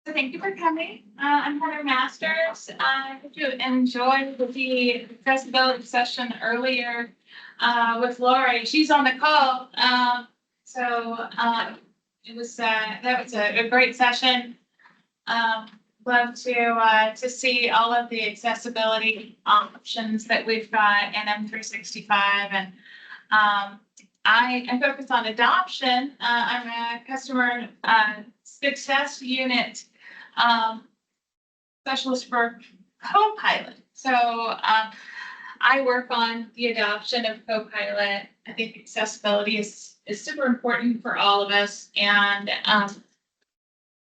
So thank you for coming. I'm Heather Masters. I hope you enjoyed the accessibility session earlier with Lori. She's on the call. It was that was a great session. Um, Love to see all of the accessibility options that we've got in M365, and I focus on adoption. I'm a customer success unit specialist for Copilot. I work on the adoption of Copilot. I think accessibility is super important for all of us, and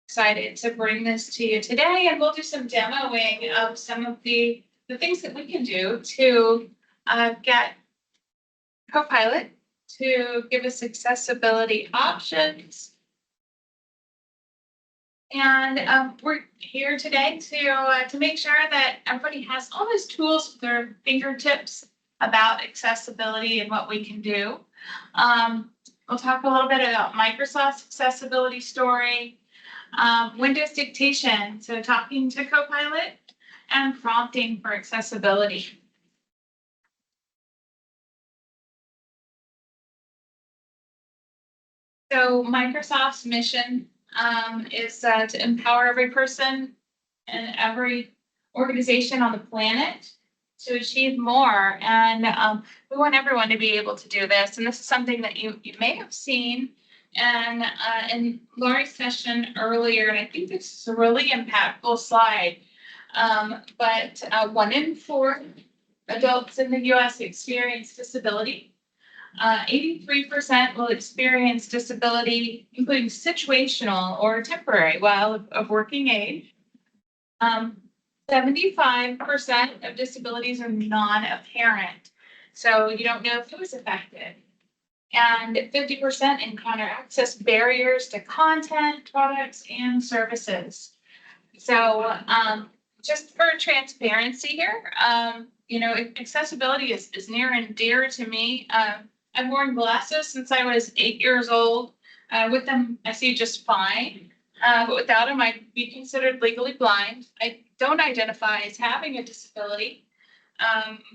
excited to bring this to you today. And we'll do some demoing of some of the things that we can do to get Copilot to give us accessibility options. And we're here today to make sure that everybody has all those tools at their fingertips about accessibility and what we can do. We'll talk a little bit about Microsoft's accessibility story, Windows dictation, so talking to Copilot, and prompting for accessibility. So Microsoft's mission is to empower every person and every organization on the planet to achieve more. And we want everyone to be able to do this. And this is something that you may have seen in Lori's session earlier. And I think this is a really impactful slide. But 1 in 4 adults in the US experience disability. 83% will experience disability, including situational or temporary, while of working age. 75% of disabilities are non-apparent, so you don't know who is affected. And 50% encounter access barriers to content, products, and services. So just for transparency here, accessibility is near and dear to me. I've worn glasses since I was 8 years old. With them, I see just fine. But without them, I'd be considered legally blind. I don't identify as having a disability.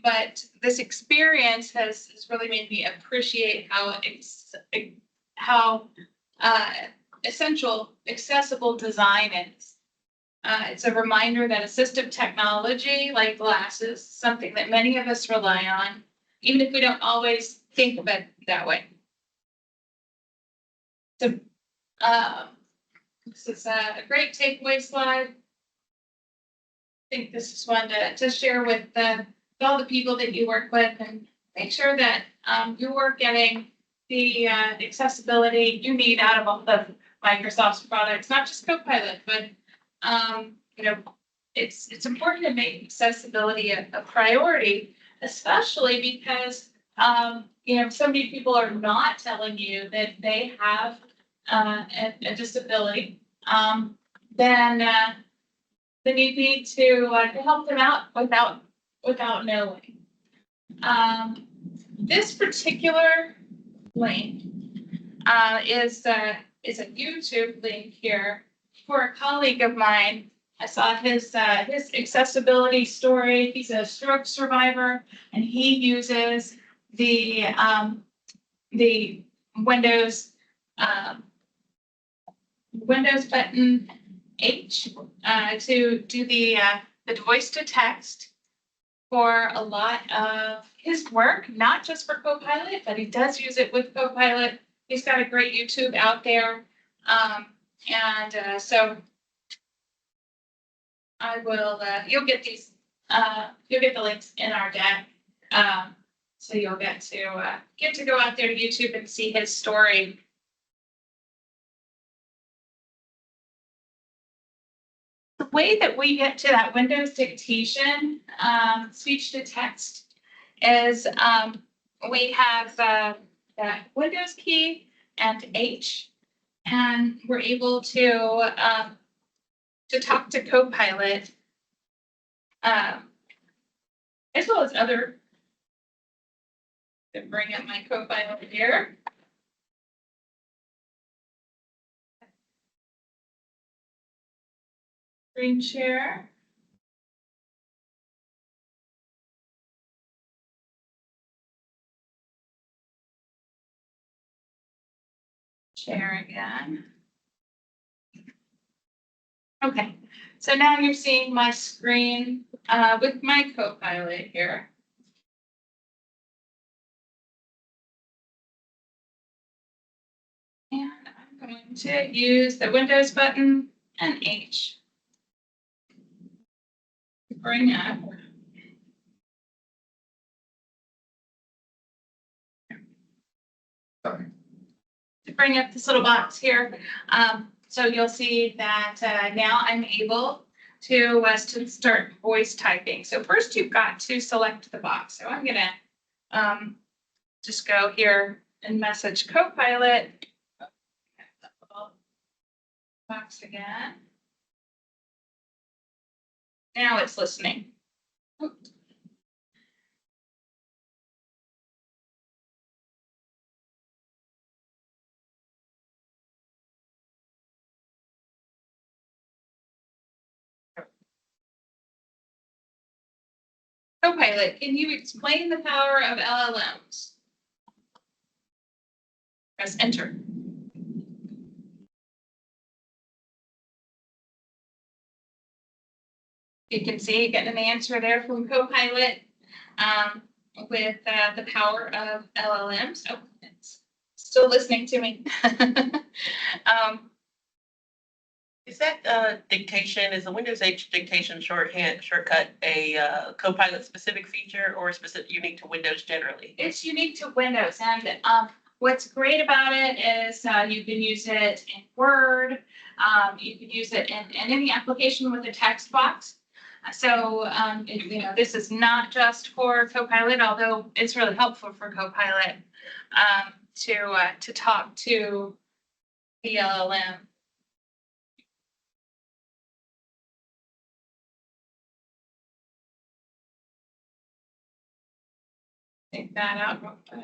But this experience has really made me appreciate how essential accessible design is. It's a reminder that assistive technology like glasses is something that many of us rely on, even if we don't always think of it that way. So this is a great takeaway slide. I think this is one to share with all the people that you work with, and make sure that you're getting the accessibility you need out of all of Microsoft's products, not just Copilot, but it's important to make accessibility a priority, especially because so many people are not telling you that they have a disability. Then you need to help them out without knowing. This particular link is a YouTube link here for a colleague of mine. I saw his accessibility story. He's a stroke survivor, and he uses the Windows button H to do the voice to text for a lot of his work, not just for Copilot, but he does use it with Copilot. He's got a great YouTube out there. So I will, you'll get the links in our deck. So you'll get to go out there to YouTube and see his story. The way that we get to that Windows dictation, speech to text, is we have that Windows key and H, and we're able to talk to Copilot, as well as other. To bring up my Copilot here. Screen share. Share again. Okay, so now you're seeing my screen with my Copilot here. And I'm going to use the Windows button and H to bring up. Sorry. To bring up this little box here. So you'll see that now I'm able to start voice typing. So first you've got to select the box. So I'm gonna just go here and message Copilot. Box again. Now it's listening. Copilot, can you explain the power of LLMs? Press enter. You can see getting an answer there from Copilot with the power of LLMs. Oh, it's still listening to me. Is that dictation, is the Windows H dictation shortcut a Copilot specific feature or specific unique to Windows generally? It's unique to Windows, and what's great about it is you can use it in Word, you can use it in any application with a text box. So this is not just for Copilot, although it's really helpful for Copilot to talk to the LLM. Take that out real quick.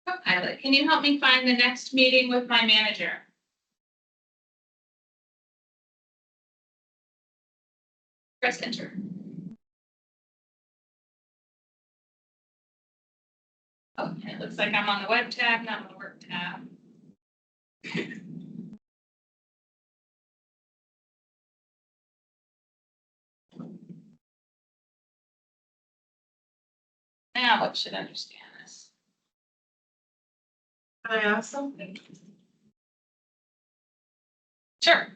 Copilot, can you help me find the next meeting with my manager? Press enter. Okay, it looks like I'm on the web tab, not on the work tab. Now it should understand this. Can I ask something? Sure.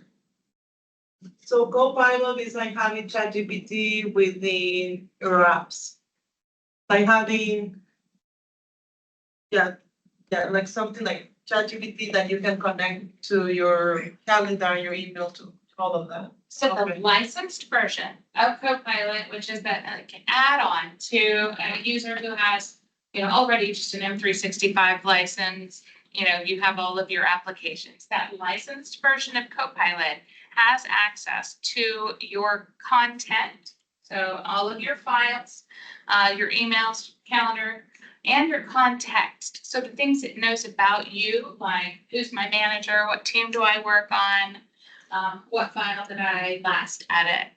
So Copilot is like having ChatGPT within your apps. Like having, yeah, like something like ChatGPT that you can connect to your calendar, your email, to all of that. So the Okay. licensed version of Copilot, which is that add-on to a user who has, already just an M365 license, you have all of your applications. That licensed version of Copilot has access to your content. So all of your files, your emails, calendar, and your context. So the things it knows about you, like who's my manager, what team do I work on, what file did I last edit.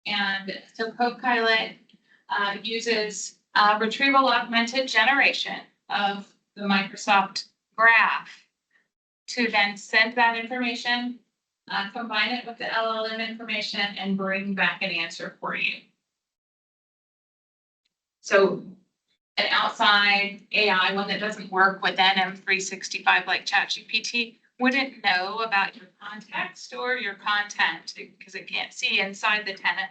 And so Copilot uses retrieval augmented generation of the Microsoft graph to then send that information, combine it with the LLM information, and bring back an answer for you. So an outside AI, one that doesn't work with M365 like ChatGPT, wouldn't know about your context or your content because it can't see inside the tenant.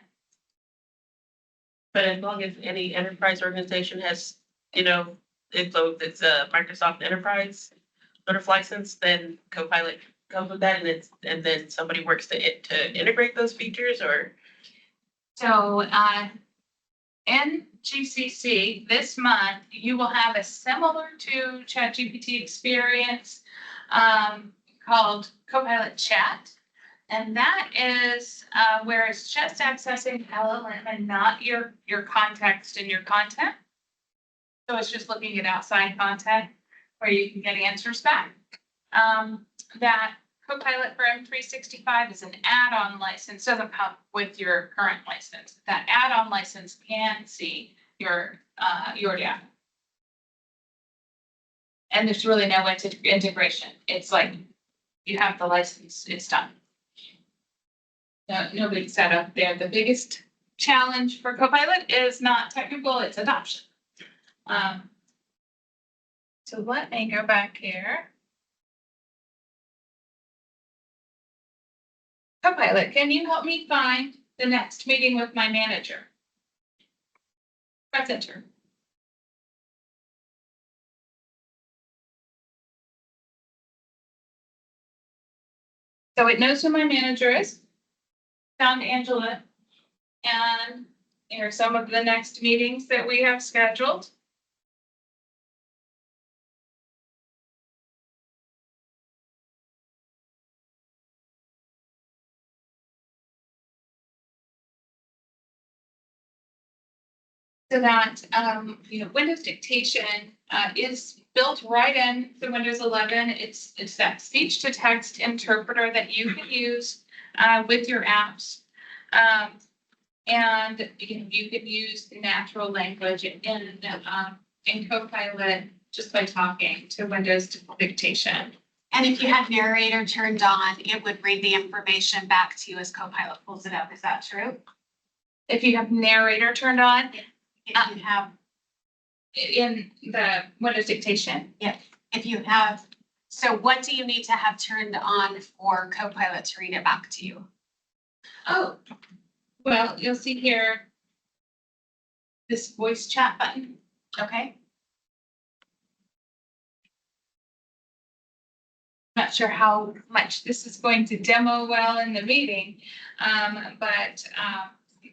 But as long as any enterprise organization has, it's a Microsoft Enterprise sort of license, then Copilot comes with that, and then somebody works to integrate those features, or? So in GCC this month, you will have a similar to ChatGPT experience called Copilot Chat. And that is where it's just accessing LLM and not your context and your content. So it's just looking at outside content where you can get answers back. That Copilot for M365 is an add-on license, doesn't come with your current license. That add-on license can see your data. And there's really no integration. It's like you have the license, it's done. No big setup there. The biggest challenge for Copilot is not technical, it's adoption. So let me go back here. Copilot, can you help me find the next meeting with my manager? Press enter. So it knows who my manager is. Found Angela. And here are some of the next meetings that we have scheduled. So that, Windows Dictation is built right in the Windows 11. It's that speech to text interpreter that you can use with your apps. And you can use natural language in Copilot just by talking to Windows Dictation. And if you had narrator turned on, it would read the information back to you as Copilot pulls it up. Is that true? If you have narrator turned on If you have, in the Windows Dictation, if you have, so what do you need to have turned on for Copilot to read it back to you? oh, well, you'll see here this voice chat button. Okay. Not sure how much this is going to demo well in the meeting, but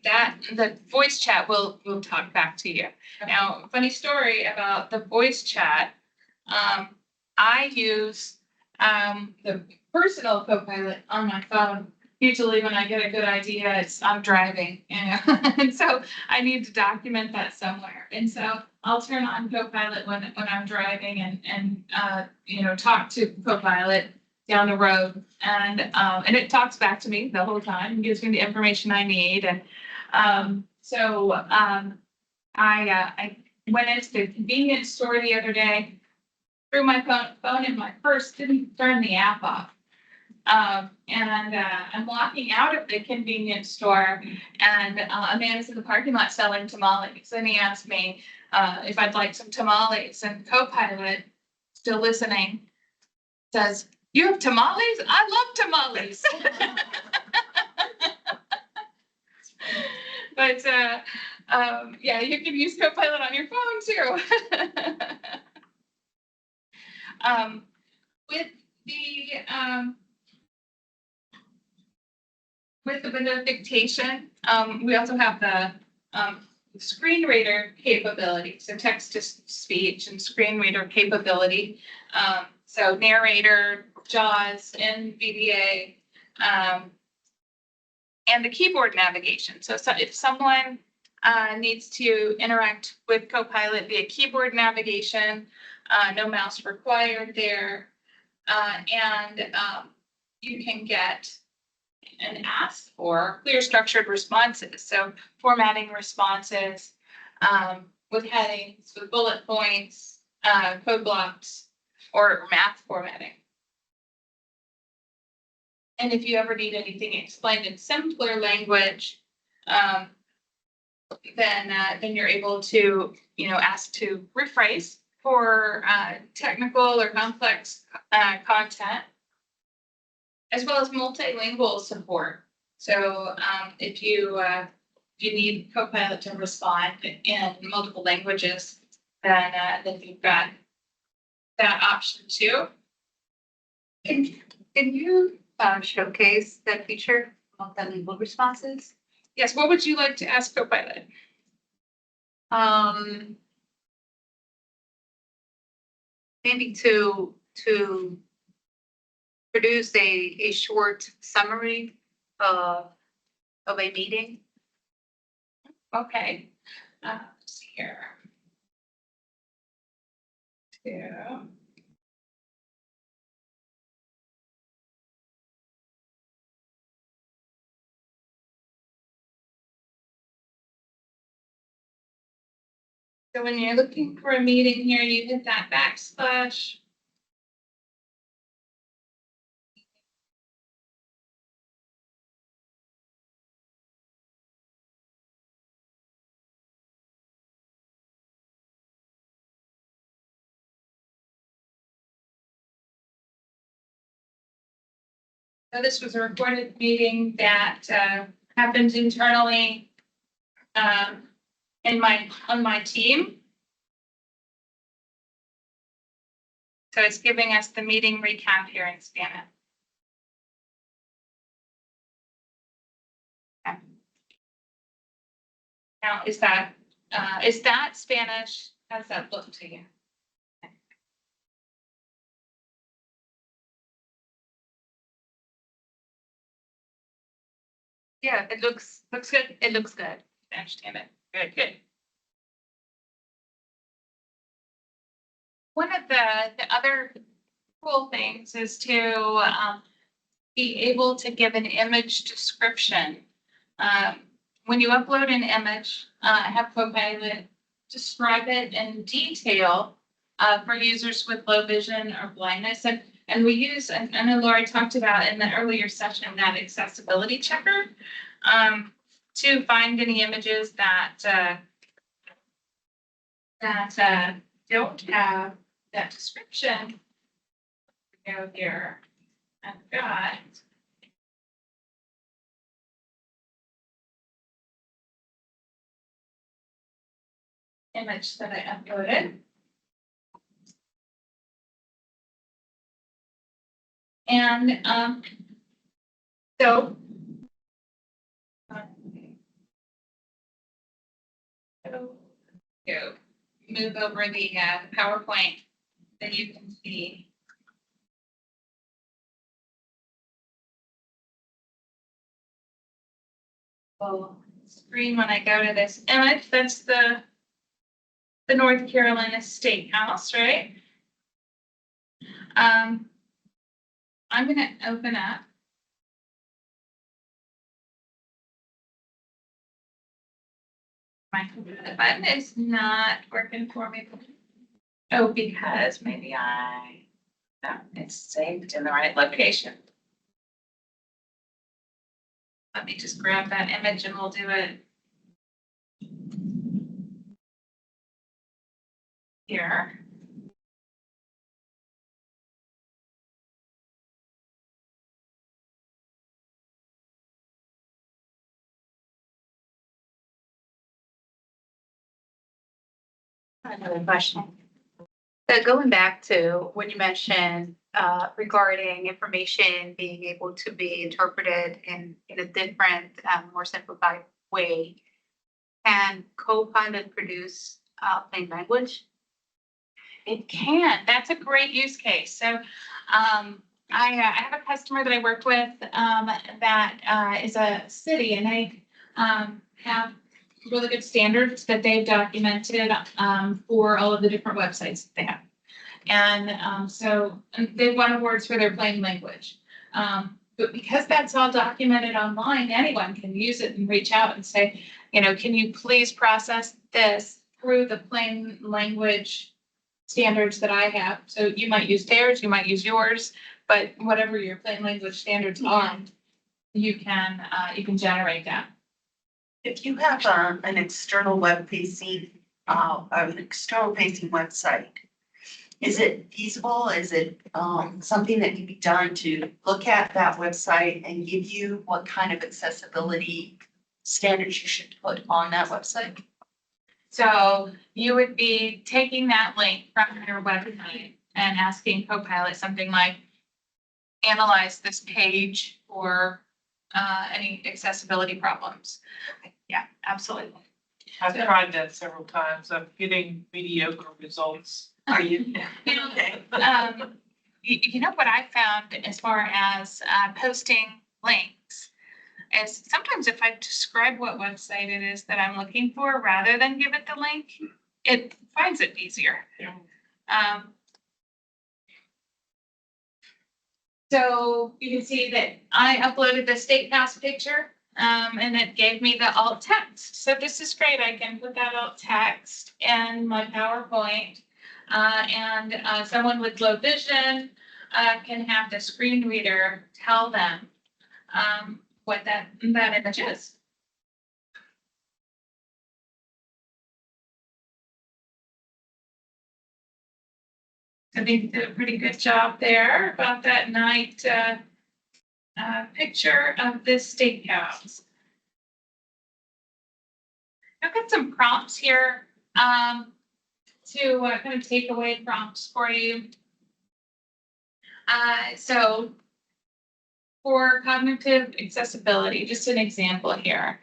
that the voice chat will talk back to you. Now, funny story about the voice chat. I use the personal Copilot on my phone. Usually when I get a good idea, I'm driving, and so I need to document that somewhere. And so I'll turn on Copilot when I'm driving and talk to Copilot down the road, and it talks back to me the whole time and gives me the information I need. And I went into the convenience store the other day, threw my phone in my purse, didn't turn the app off. I'm walking out of the convenience store, and a man is in the parking lot selling tamales. And he asked me if I'd like some tamales. And Copilot, still listening, says, "You have tamales? I love tamales." But you can use Copilot on your phone too. With the Windows Dictation, we also have the screen reader capability, so text to speech and screen reader capability. So narrator, JAWS, NVDA, and the keyboard navigation. So if someone needs to interact with Copilot via keyboard navigation, no mouse required there, and you can get and ask for clear structured responses. So formatting responses with headings, with bullet points, code blocks, or math formatting. And if you ever need anything explained in simpler language, then you're able to, ask to rephrase for technical or complex content, as well as multilingual support. So if you need Copilot to respond in multiple languages, then you've got that option too. Can you showcase that feature, multilingual responses? Yes, what would you like to ask Copilot? Maybe to produce a short summary of a meeting. Okay, let's see here. Yeah. So when you're looking for a meeting here, you hit that backslash. So this was a recorded meeting that happened internally on my team. So it's giving us the meeting recap here in Spanish. Now, is that Spanish? How does that look to you? Yeah, it looks good. It looks good. I understand it. Good, good. One of the other cool things is to be able to give an image description. When you upload an image, have Copilot describe it in detail for users with low vision or blindness. And we use, and I know Lori talked about in the earlier session, that accessibility checker to find any images that don't have that description. Go here. I've got image that I uploaded. And so go move over the PowerPoint that you can see. Full screen when I go to this image. That's the North Carolina State House, right? I'm gonna open up. The button is not working for me. Oh, because maybe it's saved in the right location. Let me just grab that image and we'll do it here. Another question. Going back to when you mentioned regarding information being able to be interpreted in a different, more simplified way, can Copilot produce plain language? It can. That's a great use case. So I have a customer that I work with that is a city, and they have really good standards that they've documented for all of the different websites that they have. And so they've won awards for their plain language. But because that's all documented online, anyone can use it and reach out and say, you know, can you please process this through the plain language standards that I have? So you might use theirs, you might use yours, but whatever your plain language standards are, you can generate that. If you have an external facing website, is it feasible? Is it something that can be done to look at that website and give you what kind of accessibility standards you should put on that website? So you would be taking that link from your website and asking Copilot something like, analyze this page for any accessibility problems. Yeah, absolutely. I've tried that several times. I'm getting mediocre results. Are you? You know, Okay. you know what I found as far as posting links is sometimes if I describe what website it is that I'm looking for rather than give it the link, it finds it easier. So you can see that I uploaded the state pass picture, and it gave me the alt text. So this is great. I can put that alt text in my PowerPoint. And someone with low vision can have the screen reader tell them what that image is. I think they did a pretty good job there about that night picture of this steakhouse. I've got some prompts here to kind of takeaway prompts for you. So for cognitive accessibility, just an example here.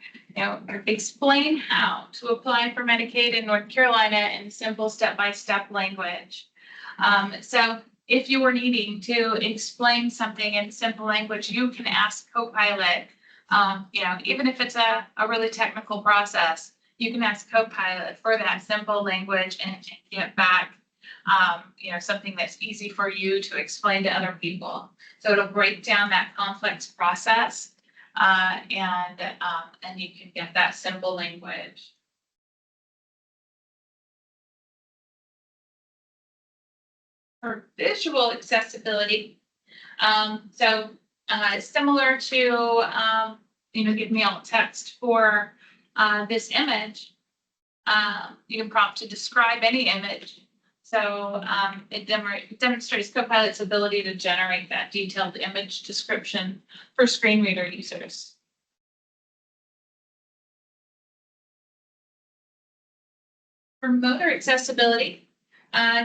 Explain how to apply for Medicaid in North Carolina in simple step-by-step language. So if you were needing to explain something in simple language, you can ask Copilot, even if it's a really technical process, you can ask Copilot for that simple language and get back, something that's easy for you to explain to other people. So it'll break down that complex process, and you can get that simple language. For visual accessibility, similar to, give me alt text for this image, you can prompt to describe any image. So it demonstrates Copilot's ability to generate that detailed image description for screen reader users. For motor accessibility,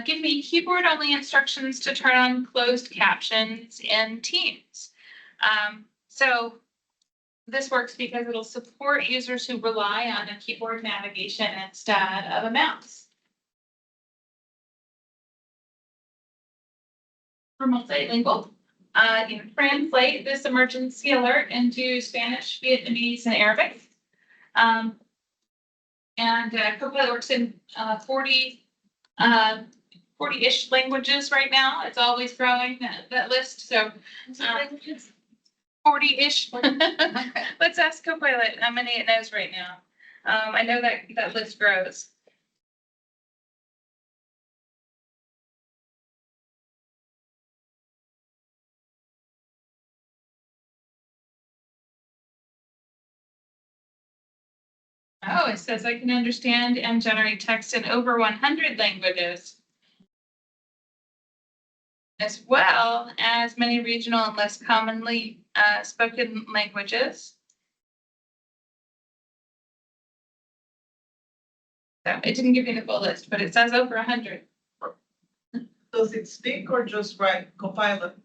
give me keyboard-only instructions to turn on closed captions in Teams. So this works because it'll support users who rely on a keyboard navigation instead of a mouse. For multilingual, translate this emergency alert into Spanish, Vietnamese, and Arabic. Copilot works in 40-ish languages right now. It's always growing, that list. So 40-ish. Let's ask Copilot how many it knows right now. I know that list grows. Oh, it says I can understand and generate text in over 100 languages, as well as many regional and less commonly spoken languages. So it didn't give me the full list, but it says over 100. Does it speak or just write, Copilot?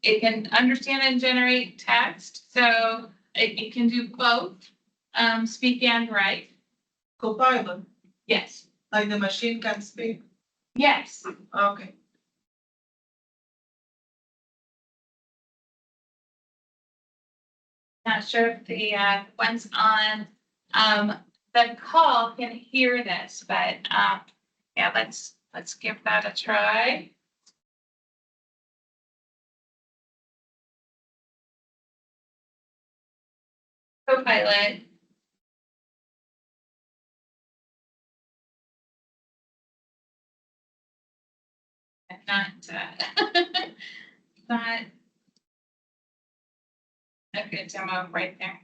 It can understand and generate text, so it can do both, speak and write. Copilot, Yes. like the machine can speak? Yes. Okay. Not sure if the ones on the call can hear this, but yeah, let's give that a try. Copilot. Not not a good demo right there.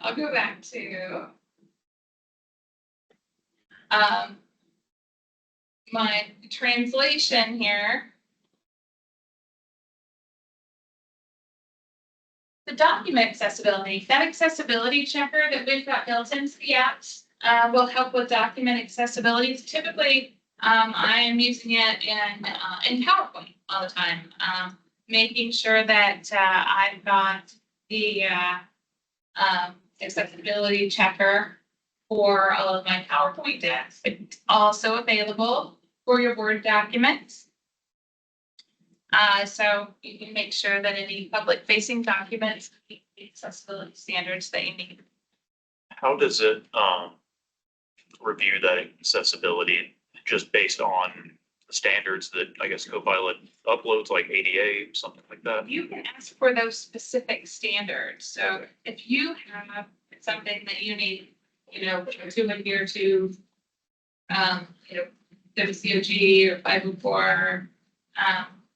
I'll go back to my translation here. The document accessibility, that accessibility checker that we've got built into the apps will help with document accessibility. Typically, I am using it in PowerPoint all the time, making sure that I've got the accessibility checker for all of my PowerPoint decks. It's also available for your Word documents. So you can make sure that any public facing documents meet the accessibility standards that you need. How does it review that accessibility? just based on the standards that I guess Copilot uploads, like ADA, something like that? You can ask for those specific standards. So if you have something that you need, to adhere to, WCOG or 504,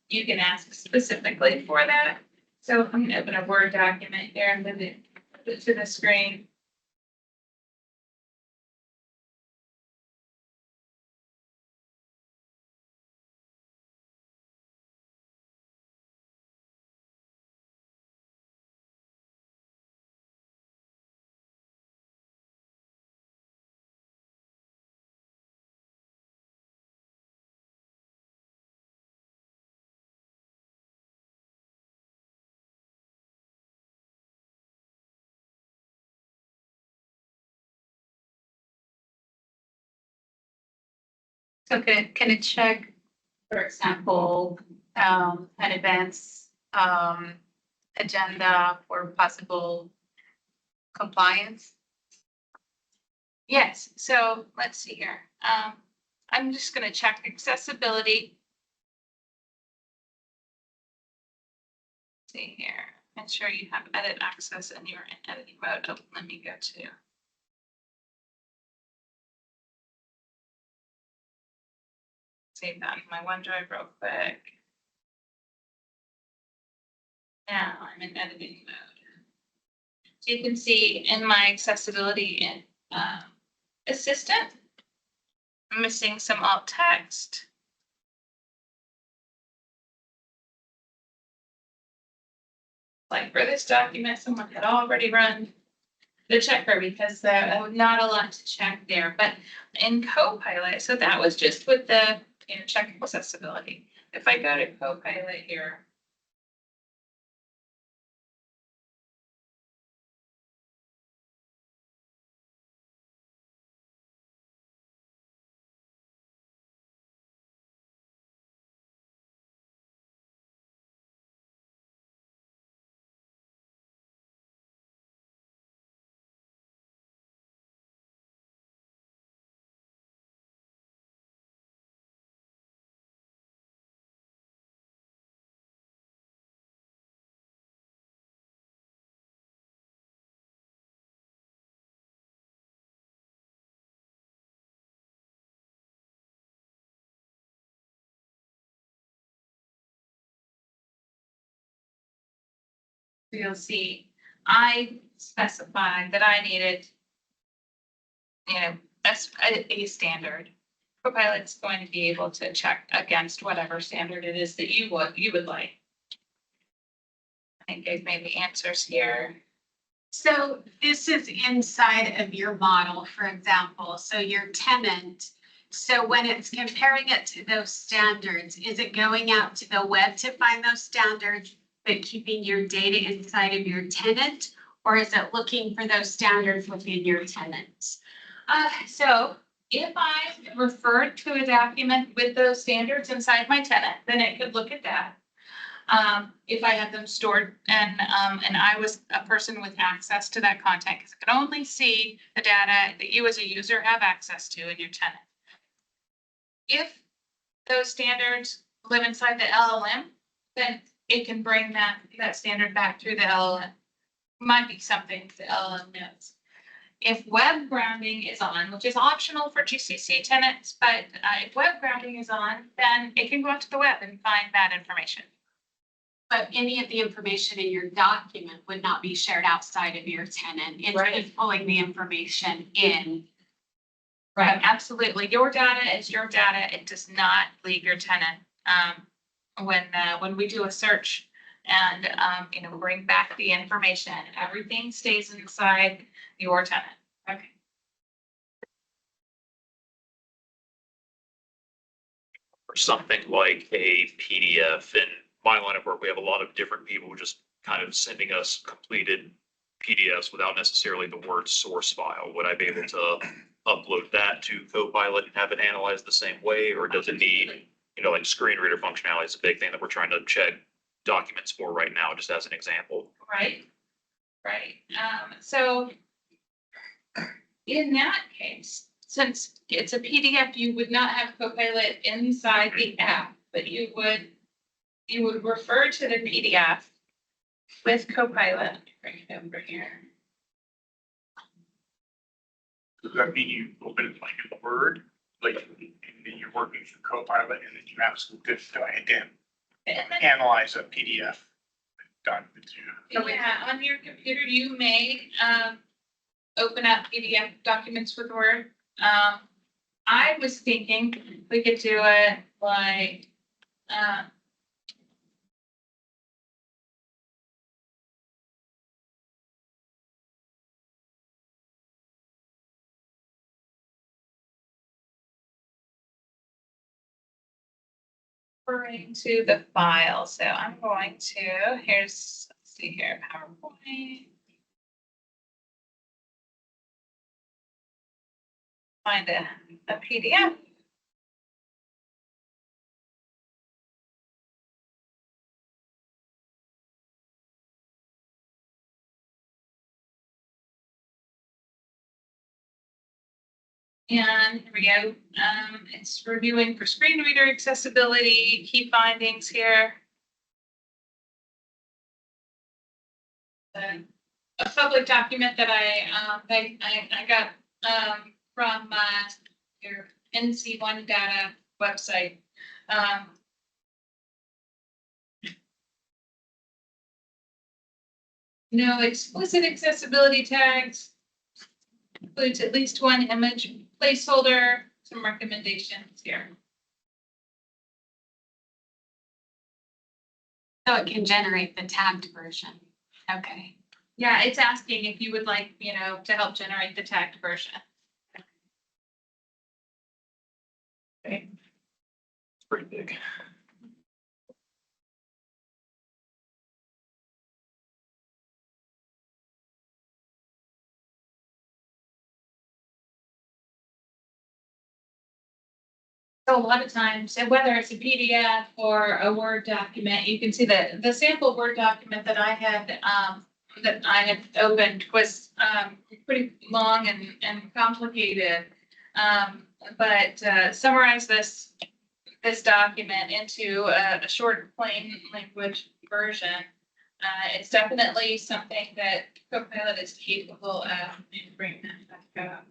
you can ask specifically for that. So I'm going to open a Word document here and move it to the screen. So can it check, for example, an event's agenda for possible compliance? Yes, so let's see here. I'm just gonna check accessibility. See here, ensure you have edit access and you're in editing mode. Oh, let me go to. Save that in my OneDrive real quick. Now I'm in editing mode. So you can see in my accessibility assistant, I'm missing some alt text. Like for this document, someone had already run the checker because there was not a lot to check there. But in Copilot, so that was just with the check accessibility. If I go to Copilot here, you'll see I specified that I needed, a standard. Copilot's going to be able to check against whatever standard it is that you would like. I think I've made the answers here. So this is inside of your model, for example, so your tenant. So when it's comparing it to those standards, is it going out to the web to find those standards, but keeping your data inside of your tenant? Or is it looking for those standards within your tenant? So if I referred to a document with those standards inside my tenant, then it could look at that. If I had them stored and I was a person with access to that content, because it could only see the data that you as a user have access to in your tenant. If those standards live inside the LLM, then it can bring that standard back through the LLM. Might be something the LLM knows. If web grounding is on, which is optional for GCC tenants, but if web grounding is on, then it can go out to the web and find that information. But any of the information in your document would not be shared outside of your tenant. It's Right. just pulling the information in. Right, absolutely. Your data is your data. It does not leave your tenant. When we do a search and, bring back the information, everything stays inside your tenant. Okay. Or something like a PDF. In my line of work, we have a lot of different people just kind of sending us completed PDFs without necessarily the word source file. Would I be able to upload that to Copilot and have it analyzed the same way? Or does it need, like screen reader functionality is a big thing that we're trying to check documents for right now, just as an example. Right. So in that case, since it's a PDF, you would not have Copilot inside the app, but you would refer to the PDF with Copilot. Let me bring it over here. Does that mean you open it like in Word, like, and then you're working through Copilot, and then you ask it to And then, analyze a PDF document to? yeah, on your computer, you may, open up PDF documents with Word. I was thinking we could do it like, referring to the file. So I'm going to, let's see here, PowerPoint. Find a PDF. And here we go. It's reviewing for screen reader accessibility, key findings here. A public document that I got from your NC1 data website. No explicit accessibility tags. Includes at least one image placeholder, some recommendations here. So it can generate the tagged version. Okay. Yeah, it's asking if you would like, to help generate the tagged version. Okay. It's pretty big. So a lot of times, and whether it's a PDF or a Word document, you can see that the sample Word document that I had opened was pretty long and complicated. But summarize this document into a short, plain language version. It's definitely something that Copilot is capable of. Bring that back up.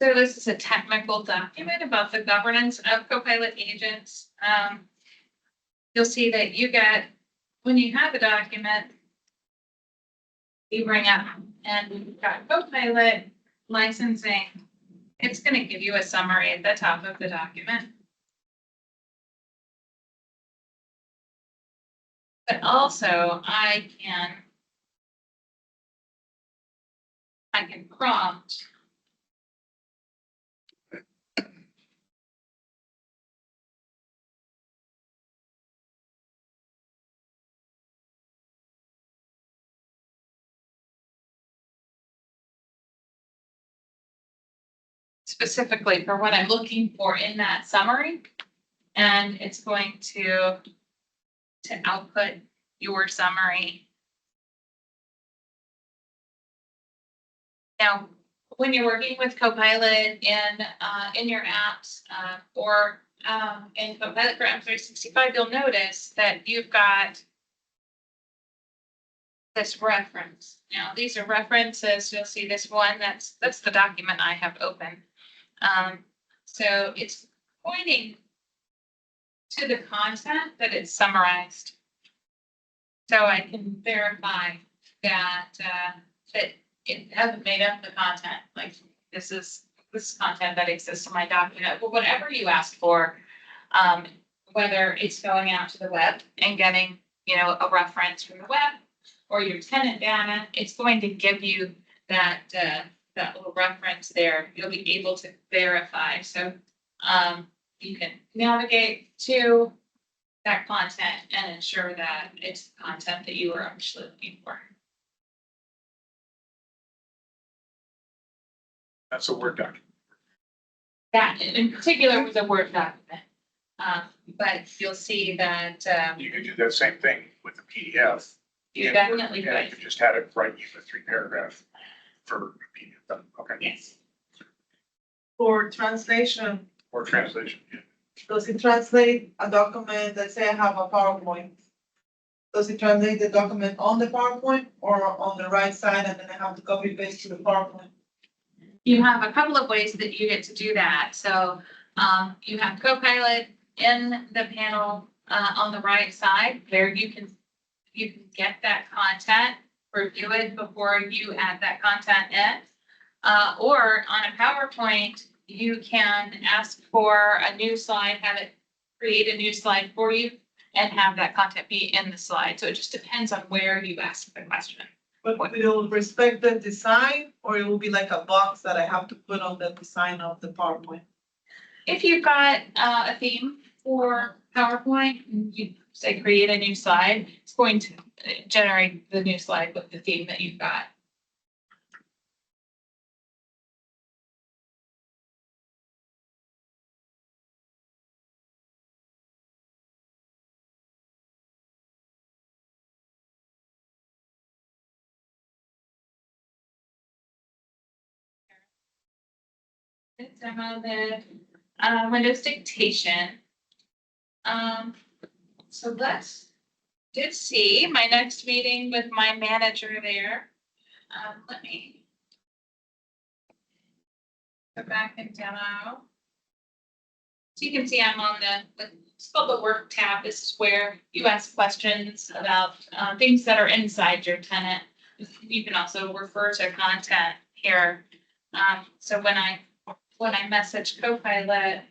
So this is a technical document about the governance of Copilot agents. You'll see that when you have a document, you bring up and you've got Copilot licensing. It's going to give you a summary at the top of the document. But also I can prompt specifically for what I'm looking for in that summary. And it's going to output your summary. Now, when you're working with Copilot in your apps or in Copilot for M365, you'll notice that you've got this reference. Now, these are references. You'll see this one. That's the document I have open. So it's pointing to the content that it's summarized. So I can verify that it hasn't made up the content. Like this is content that exists in my document. But whatever you ask for, whether it's going out to the web and getting, a reference from the web or your tenant data, it's going to give you that little reference there. You'll be able to verify. So you can navigate to that content and ensure that it's the content that you are actually looking for. That's a Word document. That in particular was a Word document. But you'll see that, You could do that same thing with the PDF. you definitely Yeah, you could. could just have it write you a 3-paragraph for PDF, okay, Yes. For translation, or translation, yeah. does it translate a document, let's say I have a PowerPoint? Does it translate the document on the PowerPoint or on the right side and then I have to copy paste to the PowerPoint? You have a couple of ways that you get to do that. So, you have Copilot in the panel, on the right side where you can get that content, review it before you add that content in. Or on a PowerPoint, you can ask for a new slide, have it create a new slide for you and have that content be in the slide. So it just depends on where you ask the question. But it'll respect the design or it will be like a box that I have to put on the design of the PowerPoint? If you've got a theme for PowerPoint, and you say create a new slide, it's going to generate the new slide with the theme that you've got. Demo the Windows Dictation. So did see my next meeting with my manager there. Let me go back and demo. So you can see I'm on it's called the work tab. This is where you ask questions about things that are inside your tenant. You can also refer to content here. So when I message Copilot,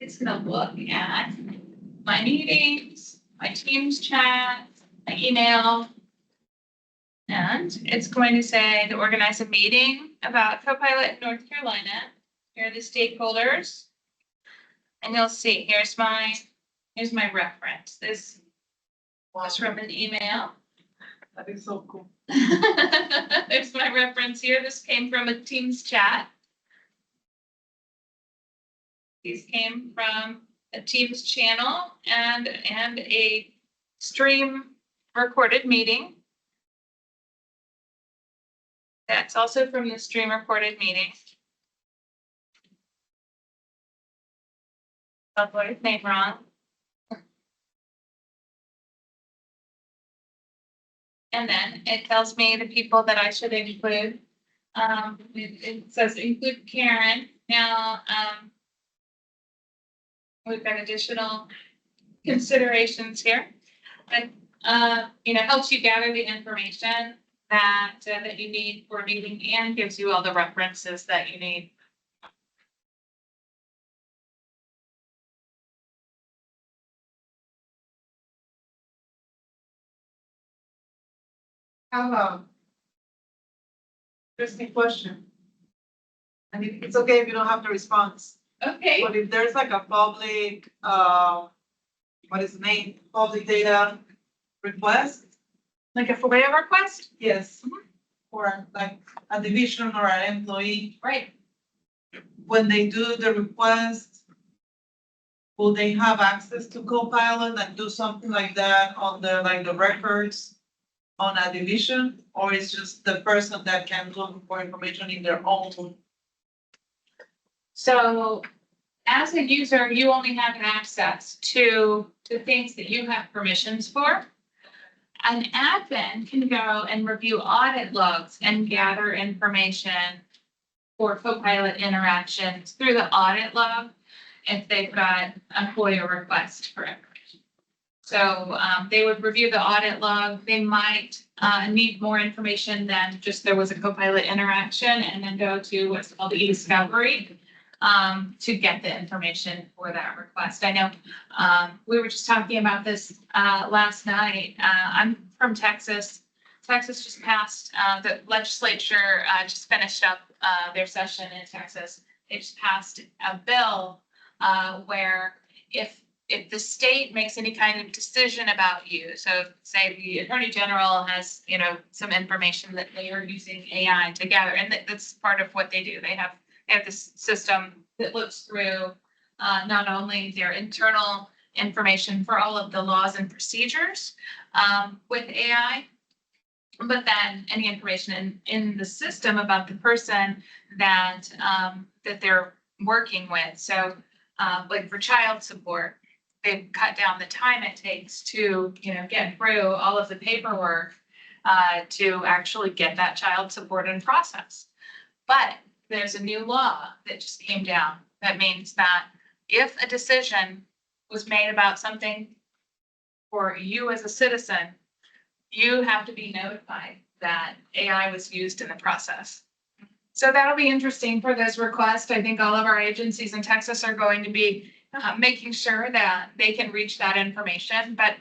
it's gonna look at my meetings, my Teams chat, my email. And it's going to say to organize a meeting about Copilot in North Carolina. Here are the stakeholders. And you'll see, here's my reference. This was from an email. That is so cool. There's my reference here. This came from a Teams chat. These came from a Teams channel and a stream recorded meeting. That's also from the stream recorded meeting. I'll put his name wrong. And then it tells me the people that I should include. It says include Karen. Now, we've got additional considerations here. But, helps you gather the information that you need for a meeting and gives you all the references that you need. Have a interesting question. And it's okay if you don't have the response, Okay. but if there's like a public, what is the name, public data request? Like a FOIA request? Yes. Or like a division or an employee, Right. when they do the request, will they have access to Copilot and do something like that on the records on a division? Or it's just the person that can look for information in their own? So as a user, you only have access to things that you have permissions for. An admin can go and review audit logs and gather information for Copilot interactions through the audit log if they've got a FOIA request for information. So they would review the audit log. They might need more information than just there was a Copilot interaction and then go to what's called e-discovery to get the information for that request. I know, we were just talking about this, last night. I'm from Texas. Texas just passed, the legislature, just finished up, their session in Texas. They just passed a bill, where if the state makes any kind of decision about you, so say the attorney general has, some information that they are using AI to gather, and that's part of what they do. They have this system that looks through, not only their internal information for all of the laws and procedures, with AI, but then any information in the system about the person that, that they're working with. So, like for child support, they've cut down the time it takes to, get through all of the paperwork, to actually get that child support in process. But there's a new law that just came down that means that if a decision was made about something for you as a citizen, you have to be notified that AI was used in the process. So that'll be interesting for this request. I think all of our agencies in Texas are going to be making sure that they can reach that information, but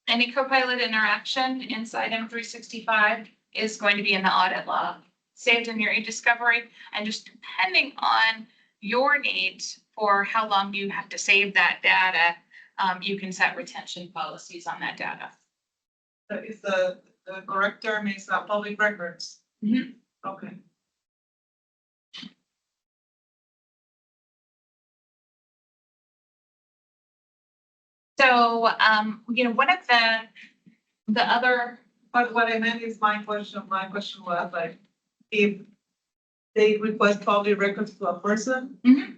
any Copilot interaction inside M365 is going to be in the audit log, saved in your e-discovery, and just depending on your needs for how long you have to save that data, you can set retention policies on that data. So is the correct term is public records? Mhm. Okay. So, one of the other, But what I meant is my question was like, if they request public records to a person, Mhm.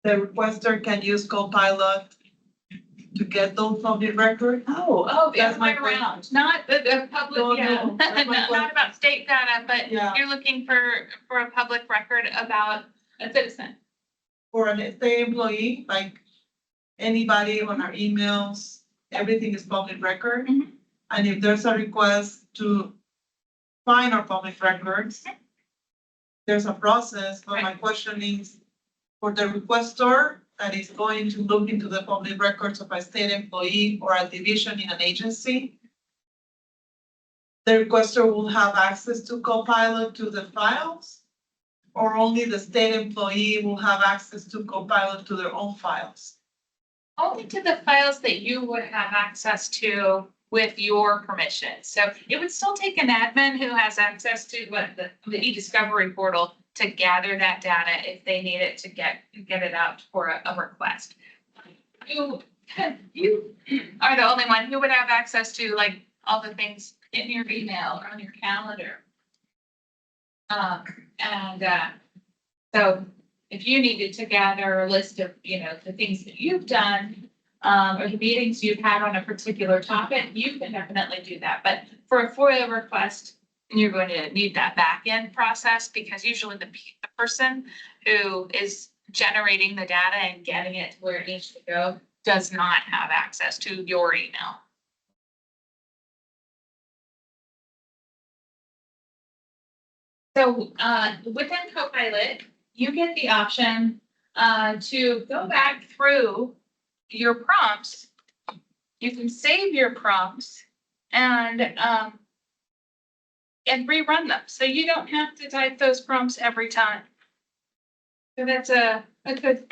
the requester can use Copilot to get those public records? the other That's my way around, not the public, No, yeah, no, that's my not question. about state data, but Yeah. you're looking for a public record about a citizen. For an state employee, like anybody on our emails, everything is public record. Mhm. And if there's a request to find our public records, there's a process, but my question is, for the requester that is going to look into the public records of a state employee or a division in an agency, the requester will have access to Copilot to the files, or only the state employee will have access to Copilot to their own files? Only to the files that you would have access to with your permission. So it would still take an admin who has access to the e-discovery portal to gather that data if they need it to get it out for a request. You are the only one who would have access to like all the things in your email or on your calendar. So if you needed to gather a list of, the things that you've done, or the meetings you've had on a particular topic, you can definitely do that. But for a FOIA request, you're going to need that back-end process because usually the person who is generating the data and getting it to where it needs to go does not have access to your email. So within Copilot, you get the option to go back through your prompts. You can save your prompts and rerun them. So you don't have to type those prompts every time. So that's a good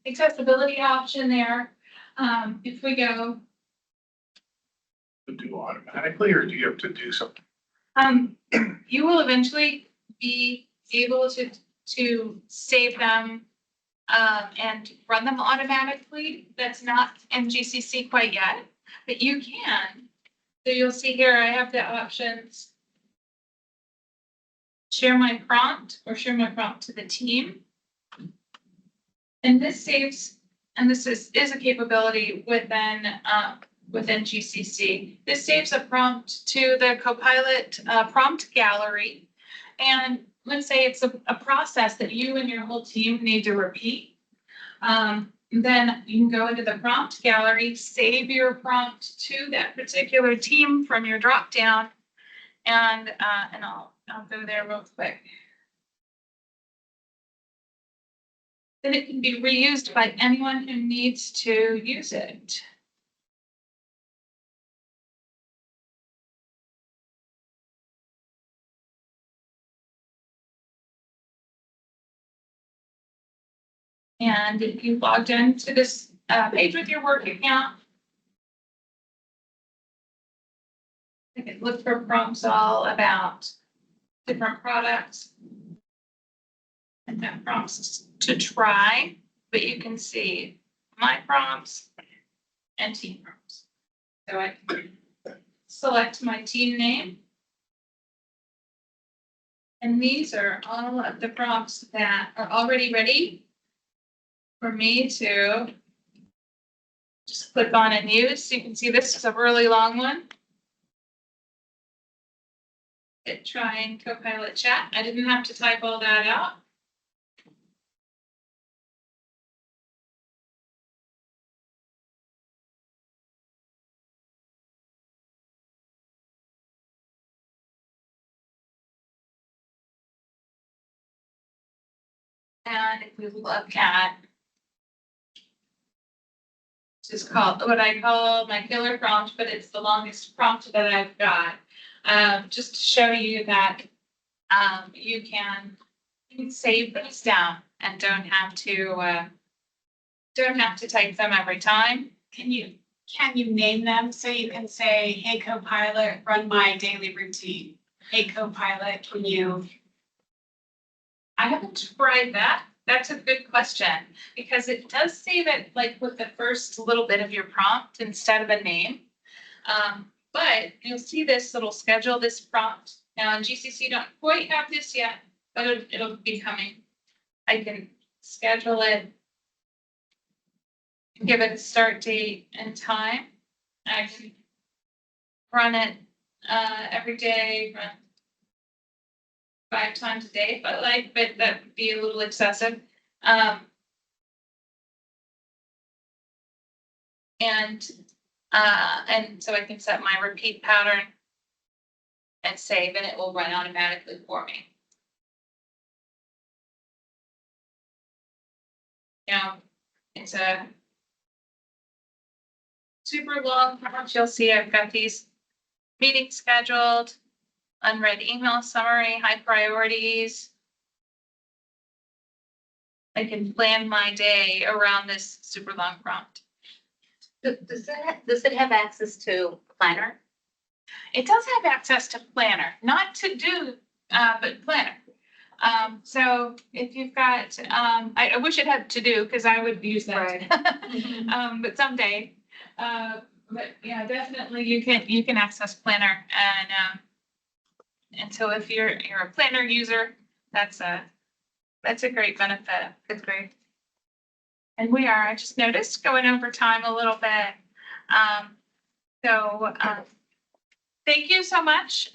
accessibility option there. If we go, To do automatically, or do you have to do something? you will eventually be able to save them and run them automatically. That's not in GCC quite yet, but you can. So you'll see here, I have the options. Share my prompt or share my prompt to the team. And this saves, and this is a capability within GCC. This saves a prompt to the Copilot prompt gallery. And let's say it's a process that you and your whole team need to repeat. Then you can go into the prompt gallery, save your prompt to that particular team from your dropdown, and I'll go there real quick. then it can be reused by anyone who needs to use it. And if you logged into this page with your work account, you can look for prompts all about different products. And that prompts to try, but you can see my prompts and team prompts. So I can select my team name. And these are all of the prompts that are already ready for me to just click on and use. You can see this is a really long one. Hit try and Copilot chat. I didn't have to type all that out. And if we look at just called what I call my killer prompt, but it's the longest prompt that I've got. Just to show you that you can save these down and don't have to type them every time. Can you name them so you can say, hey, Copilot, run my daily routine? Hey, Copilot, can you? I haven't tried that. That's a good question, because it does say that like with the first little bit of your prompt instead of a name. But you'll see this little schedule this prompt. Now in GCC don't quite have this yet, but it'll be coming. I can schedule it, give it a start date and time. I can run it every day, run 5 times a day if I like, but that would be a little excessive. And so I can set my repeat pattern and save, and it will run automatically for me. Now, it's a super long prompt. You'll see I've got these meetings scheduled, unread email summary, high priorities. I can plan my day around this super long prompt. Does it have access to Planner? It does have access to Planner, not to do, but Planner. So if you've got, I wish it had to do because I would use that. But someday, but yeah, definitely you can access Planner, and so if you're a Planner user, that's a great benefit. It's great. And we are, I just noticed, going over time a little bit. So thank you so much.